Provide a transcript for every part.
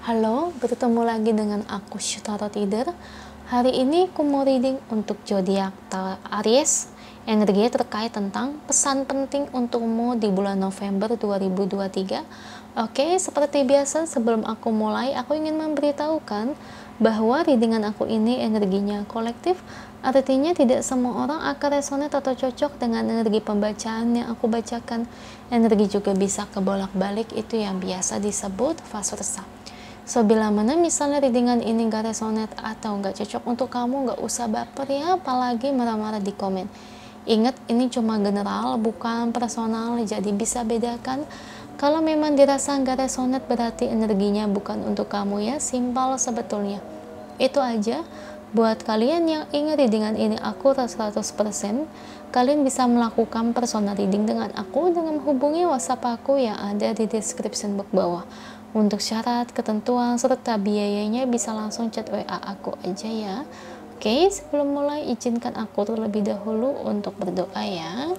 Halo, bertemu lagi dengan aku Syutaro Tider. Hari ini aku mau reading untuk zodiak Aries. Energinya terkait tentang pesan penting untukmu di bulan November 2023. Oke, seperti biasa sebelum aku mulai, aku ingin memberitahukan bahwa readingan aku ini energinya kolektif. Artinya tidak semua orang akan resonate atau cocok dengan energi pembacaan yang aku bacakan. Energi juga bisa kebolak-balik, itu yang biasa disebut vice versa. So, bila mana misalnya readingan ini gak resonate atau gak cocok untuk kamu, gak usah baper ya, apalagi marah-marah di komen. Ingat, ini cuma general, bukan personal, jadi bisa bedakan. Kalau memang dirasa gak resonate, berarti energinya bukan untuk kamu ya, simpel sebetulnya. Itu aja. Buat kalian yang ingin readingan ini akurat 100%, kalian bisa melakukan personal reading dengan aku dengan menghubungi WhatsApp aku yang ada di description box bawah. Untuk syarat, ketentuan, serta biayanya bisa langsung chat WA aku aja ya. Oke, sebelum mulai izinkan aku terlebih dahulu untuk berdoa ya.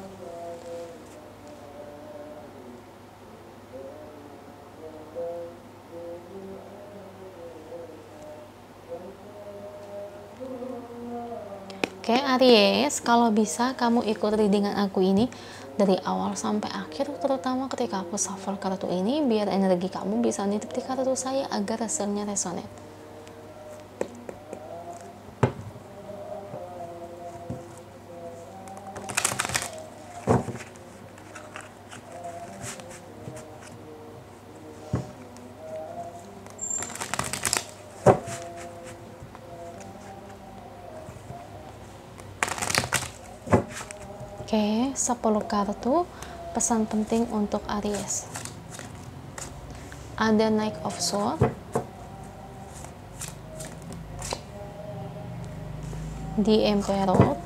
Oke Aries, kalau bisa kamu ikut readingan aku ini dari awal sampai akhir, terutama ketika aku shuffle kartu ini, biar energi kamu bisa nitip di kartu saya agar hasilnya resonate. Oke, 10 kartu pesan penting untuk Aries. Ada Knight of Swords, The Emperor,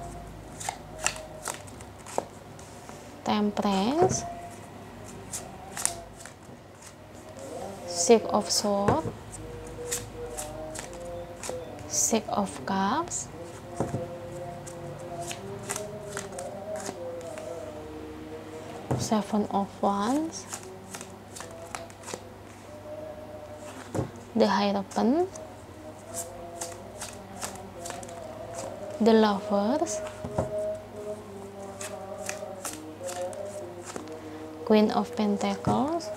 Temperance, Six of Swords, Six of Cups, Seven of Wands, the Hierophant, the Lovers, Queen of Pentacles,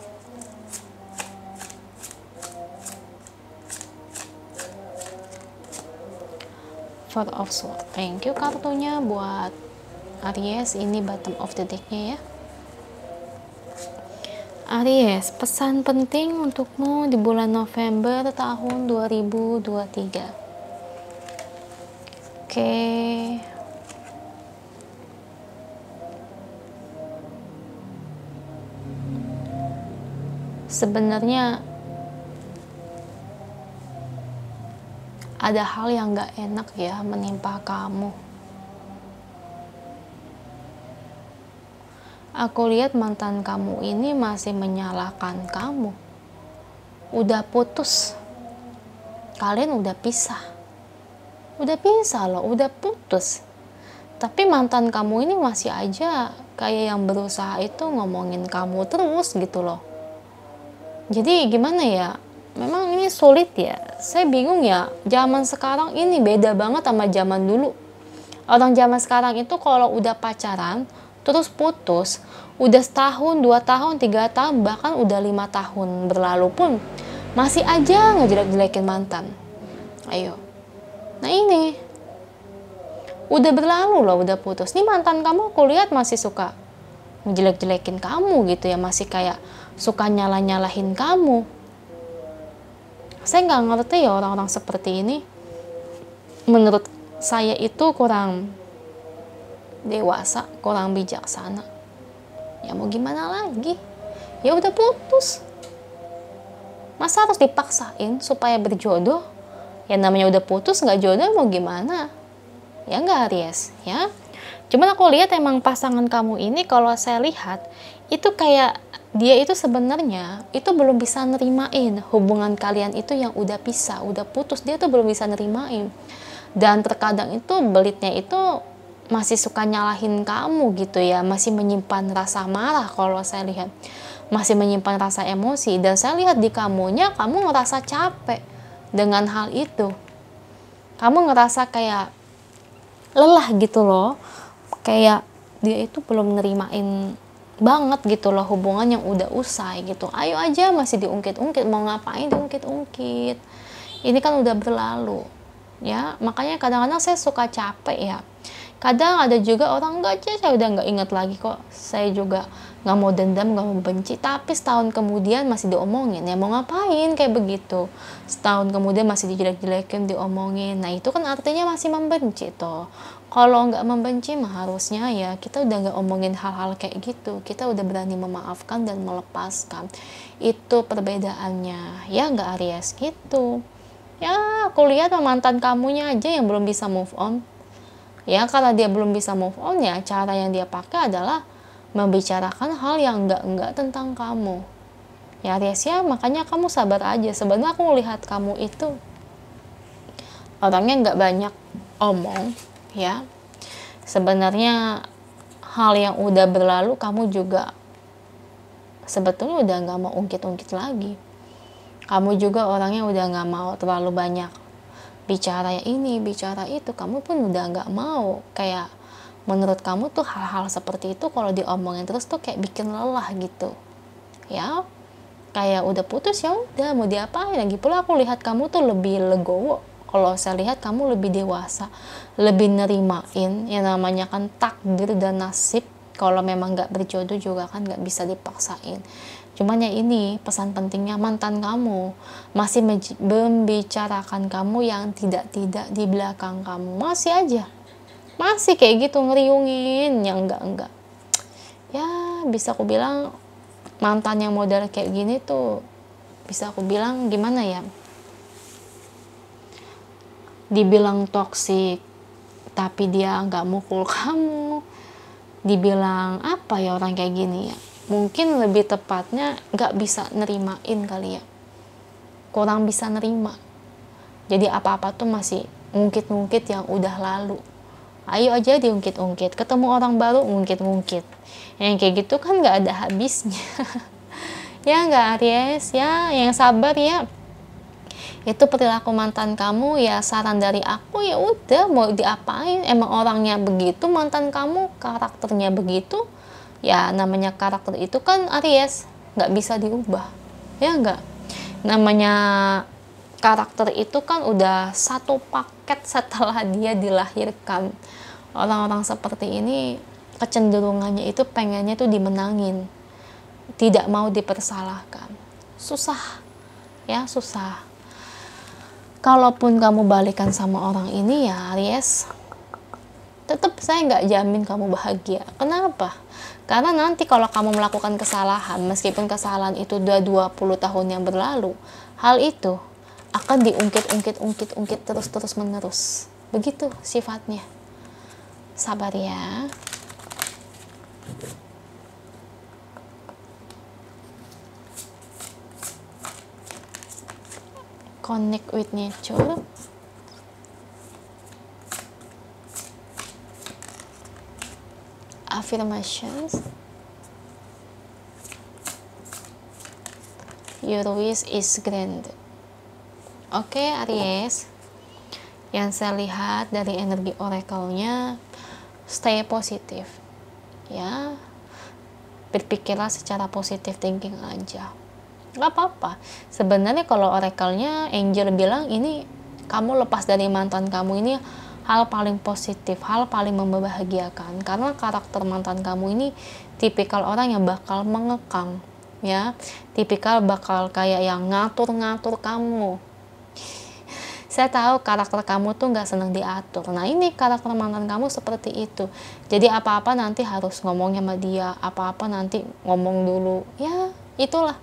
Four of Swords. Thank you kartunya buat Aries, ini bottom of the decknya ya. Aries, pesan penting untukmu di bulan November tahun 2023. Oke. Sebenarnya ada hal yang gak enak ya menimpa kamu. Aku lihat mantan kamu ini masih menyalahkan kamu. Udah putus. Kalian udah pisah. Udah pisah loh, udah putus. Tapi mantan kamu ini masih aja kayak yang berusaha itu ngomongin kamu terus gitu loh. Jadi gimana ya? Memang ini sulit ya. Saya bingung ya. Zaman sekarang ini beda banget sama zaman dulu. Orang zaman sekarang itu kalau udah pacaran terus putus, udah setahun, 2 tahun, 3 tahun, bahkan udah 5 tahun berlalu pun masih aja ngejelek-jelekin mantan. Ayo. Nah ini udah berlalu loh, udah putus. Nih mantan kamu aku lihat masih suka ngejelek-jelekin kamu gitu ya, masih kayak suka nyalah-nyalahin kamu. Saya nggak ngerti ya orang-orang seperti ini. Menurut saya itu kurang dewasa, kurang bijaksana. Ya mau gimana lagi? Ya udah putus. Masa harus dipaksain supaya berjodoh? Ya namanya udah putus nggak jodoh mau gimana? Ya nggak Aries ya. Cuman aku lihat emang pasangan kamu ini kalau saya lihat itu kayak dia itu sebenarnya itu belum bisa nerimain hubungan kalian itu yang udah pisah, udah putus, dia tuh belum bisa nerimain. Dan terkadang itu belitnya itu masih suka nyalahin kamu gitu ya, masih menyimpan rasa marah kalau saya lihat. masih menyimpan rasa emosi, dan saya lihat di kamunya, kamu ngerasa capek dengan hal itu. Kamu ngerasa kayak lelah gitu loh, kayak dia itu belum nerimain banget gitu loh hubungan yang udah usai gitu. Ayo aja masih diungkit-ungkit, mau ngapain diungkit-ungkit, ini kan udah berlalu ya. Makanya kadang-kadang saya suka capek ya. Kadang ada juga orang, enggak aja, saya udah nggak inget lagi kok, saya juga nggak mau dendam, nggak mau benci, tapi setahun kemudian masih diomongin. Ya mau ngapain kayak begitu, setahun kemudian masih dijelek-jelekin, diomongin. Nah itu kan artinya masih membenci toh. Kalau nggak membenci mah harusnya ya kita udah nggak omongin hal-hal kayak gitu, kita udah berani memaafkan dan melepaskan. Itu perbedaannya ya, nggak Aries gitu ya. Aku lihat mantan kamunya aja yang belum bisa move on ya. Karena dia belum bisa move on ya, cara yang dia pakai adalah membicarakan hal yang enggak tentang kamu ya Aries ya. Makanya kamu sabar aja. Sebenarnya aku melihat kamu itu orangnya nggak banyak omong ya. Sebenarnya hal yang udah berlalu kamu juga sebetulnya udah nggak mau ungkit-ungkit lagi. Kamu juga orangnya udah nggak mau terlalu banyak bicara ya ini, bicara itu. Kamu pun udah nggak mau, kayak menurut kamu tuh hal-hal seperti itu kalau diomongin terus tuh kayak bikin lelah gitu ya. Kayak udah putus ya udah, mau diapain lagi. Pula aku lihat kamu tuh lebih legowo. Kalau saya lihat kamu lebih dewasa, lebih nerimain yang namanya kan takdir dan nasib. Kalau memang nggak berjodoh juga kan nggak bisa dipaksain. Cuman ya ini pesan pentingnya, mantan kamu masih membicarakan kamu yang tidak-tidak di belakang kamu. Masih aja, masih kayak gitu ngeriungin yang enggak. Ya bisa aku bilang mantan yang model kayak gini tuh bisa aku bilang gimana ya, dibilang toksik tapi dia nggak mukul kamu. Dibilang apa ya orang kayak gini ya, mungkin lebih tepatnya nggak bisa nerimain kali ya, kurang bisa nerima. Jadi apa-apa tuh masih ngungkit-ngungkit yang udah lalu. Ayo aja diungkit-ungkit, ketemu orang baru ngungkit-ngungkit, yang kayak gitu kan nggak ada habisnya. Ya nggak Aries ya, yang sabar ya. Itu perilaku mantan kamu ya, saran dari aku ya udah, mau diapain, emang orangnya begitu, mantan kamu karakternya begitu ya. Namanya karakter itu kan Aries nggak bisa diubah ya, nggak. Namanya karakter itu kan udah satu paket setelah dia dilahirkan. Orang-orang seperti ini kecenderungannya itu pengennya tuh dimenangin, tidak mau dipersalahkan. Susah ya, susah. Kalaupun kamu balikan sama orang ini ya Aries, tetap saya nggak jamin kamu bahagia. Kenapa? Karena nanti kalau kamu melakukan kesalahan, meskipun kesalahan itu udah 20 tahun yang berlalu, hal itu akan diungkit terus menerus. Begitu sifatnya. Sabar ya. Connect with nature. Affirmations. Your wish is granted. Oke Aries, yang saya lihat dari energi oracle-nya, stay positif ya. Berpikirlah secara positif thinking aja. Gak apa-apa. Sebenarnya kalau oracle-nya angel bilang ini kamu lepas dari mantan kamu ini hal paling positif, hal paling membahagiakan. Karena karakter mantan kamu ini tipikal orang yang bakal mengekang ya. Tipikal bakal kayak yang ngatur-ngatur kamu. Saya tahu karakter kamu tuh gak senang diatur. Nah ini karakter mantan kamu seperti itu. Jadi apa-apa nanti harus ngomongnya sama dia, apa-apa nanti ngomong dulu. Ya itulah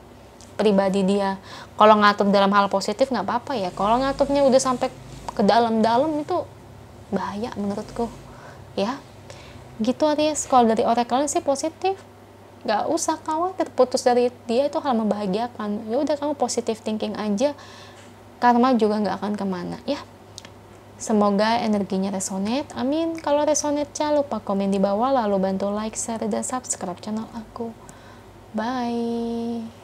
pribadi dia. Kalau ngatur dalam hal positif nggak apa-apa ya. Kalau ngaturnya udah sampai ke dalam-dalam itu bahaya menurutku ya. Gitu Aries. Kalau dari oracle sih positif, nggak usah khawatir putus dari dia itu hal membahagiakan. Ya udah kamu positive thinking aja, karma juga nggak akan kemana ya. Semoga energinya resonate, amin. Kalau resonate jangan lupa komen di bawah, lalu bantu like, share, dan subscribe channel aku. Bye.